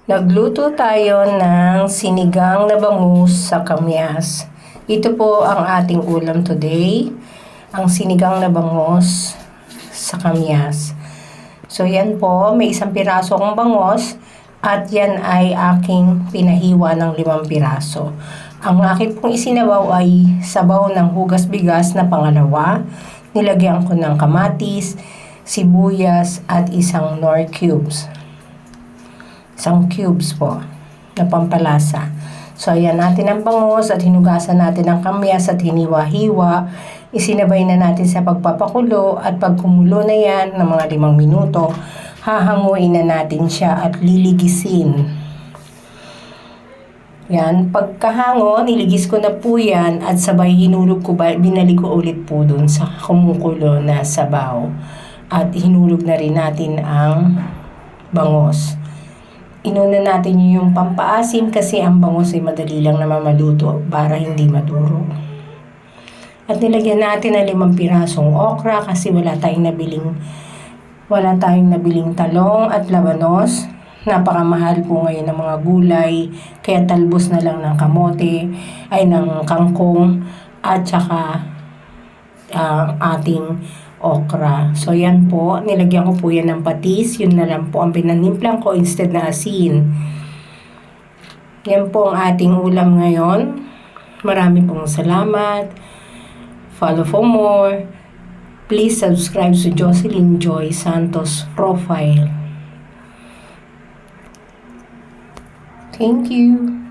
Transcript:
Nagluto tayo ng sinigang na bangus sa kamyas. Ito po ang ating ulam today, ang sinigang na bangus sa kamyas. So yan po, may 1 piraso akong bangus at yan ay aking pinahiwa ng 5 piraso. Ang aking pong isinabaw ay sabaw ng hugas bigas na pangalawa. Nilagyan ko ng kamatis, sibuyas at isang nor cubes. Isang cubes po na pampalasa. So ayan natin ang bangus at hinugasan natin ang kamyas at hiniwa-hiwa. Isinabay na natin sa pagpapakulo at pag kumulo na yan ng mga 5 minuto, hahanguin na natin siya at liligisin. Yan, pagkahango, niligis ko na po yan at sabay hinulog ko, binalik ko ulit po dun sa kumukulo na sabaw. At hinulog na rin natin ang bangus. Inuna natin yung pampaasim kasi ang bangus ay madali lang naman maluto para hindi maduro. At nilagyan natin ng 5 pirasong okra kasi wala tayong nabiling talong at labanos. Napakamahal po ngayon ng mga gulay, kaya talbos na lang ng kamote, ng kangkong at saka ating okra. So yan po, nilagyan ko po yan ng patis. Yun na lang po ang pinanimplang ko instead na asin. Yan po ang ating ulam ngayon. Marami pong salamat. Follow for more. Please subscribe to Jocelyn Joy Santos profile. Thank you.